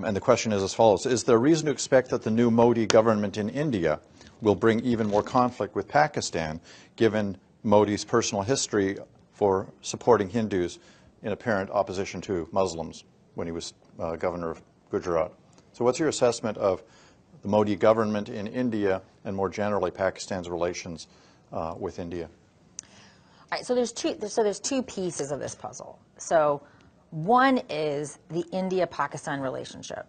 And the question is as follows. Is there reason to expect that the new Modi government in India will bring even more conflict with Pakistan, given Modi's personal history for supporting Hindus in apparent opposition to Muslims when he was governor of Gujarat? So what's your assessment of the Modi government in India and more generally Pakistan's relations with India? All right, so there's two pieces of this puzzle. So one is the India-Pakistan relationship.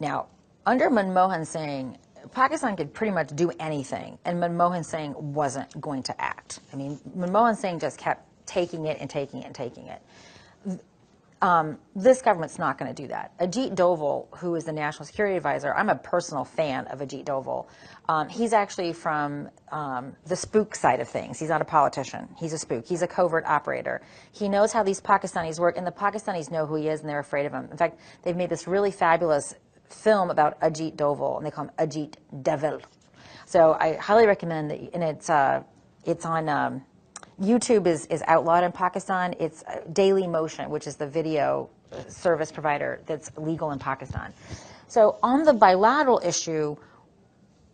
Now, under Manmohan Singh, Pakistan could pretty much do anything, and Manmohan Singh wasn't going to act. I mean, Manmohan Singh just kept taking it and taking it and taking it. This government's not going to do that. Ajit Doval, who is the National Security Advisor, I'm a personal fan of Ajit Doval. He's actually from the spook side of things. He's not a politician. He's a spook. He's a covert operator. He knows how these Pakistanis work, and the Pakistanis know who he is, and they're afraid of him. In fact, they've made this really fabulous film about Ajit Doval, and they call him Ajit Doval. So I highly recommend that, and it's on YouTube is outlawed in Pakistan. It's Daily Motion, which is the video service provider that's legal in Pakistan. So on the bilateral issue,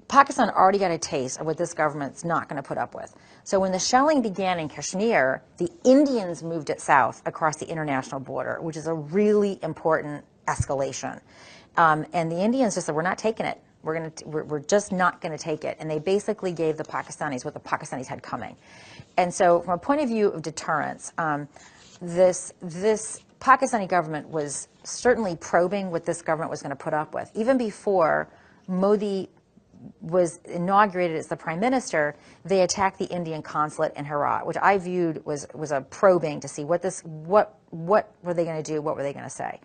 Pakistan already got a taste of what this government's not going to put up with. So when the shelling began in Kashmir, the Indians moved it south across the international border, which is a really important escalation. And the Indians just said, we're not taking it. We're just not going to take it. And they basically gave the Pakistanis what the Pakistanis had coming. And so from a point of view of deterrence, this Pakistani government was certainly probing what this government was going to put up with. Even before Modi was inaugurated as the prime minister, they attacked the Indian consulate in Herat, which I viewed was a probing to see what were they going to do, what were they going to say.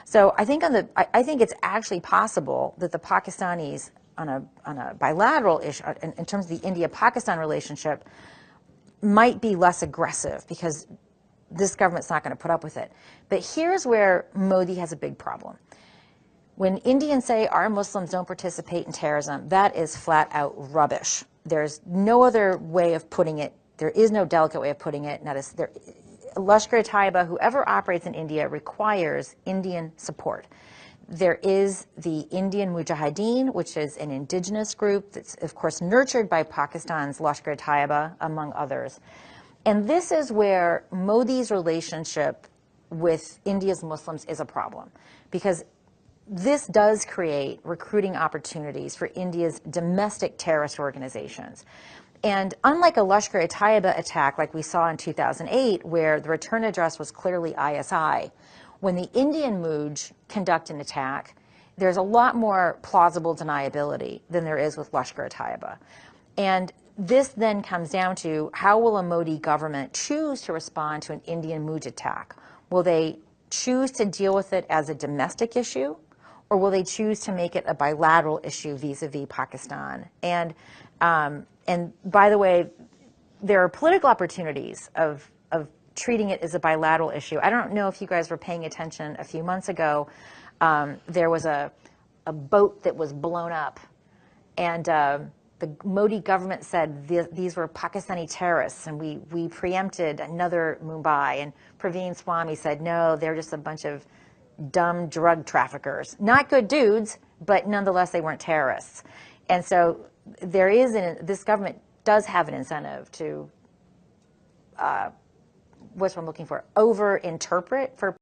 So I think I think it's actually possible that the Pakistanis on a bilateral issue, in terms of the India-Pakistan relationship, might be less aggressive because this government's not going to put up with it. But here's where Modi has a big problem. When Indians say our Muslims don't participate in terrorism, that is flat out rubbish. There's no other way of putting it. There is no delicate way of putting it. Lashkar-e-Taiba, whoever operates in India, requires Indian support. There is the Indian Mujahideen, which is an indigenous group that's, of course, nurtured by Pakistan's Lashkar-e-Taiba, among others. And this is where Modi's relationship with India's Muslims is a problem, because this does create recruiting opportunities for India's domestic terrorist organizations. And unlike a Lashkar-e-Taiba attack like we saw in 2008, where the return address was clearly ISI, when the Indian Muj conduct an attack, there's a lot more plausible deniability than there is with Lashkar-e-Taiba. And this then comes down to, how will a Modi government choose to respond to an Indian Muj attack? Will they choose to deal with it as a domestic issue, or will they choose to make it a bilateral issue vis-a-vis Pakistan? And by the way, there are political opportunities of treating it as a bilateral issue. I don't know if you guys were paying attention a few months ago. There was a boat that was blown up, and the Modi government said these were Pakistani terrorists, and we preempted another Mumbai. And Praveen Swami said, no, they're just a bunch of dumb drug traffickers. Not good dudes, but nonetheless, they weren't terrorists. And so there is, this government does have an incentive to, what's what I'm looking for, over-interpret for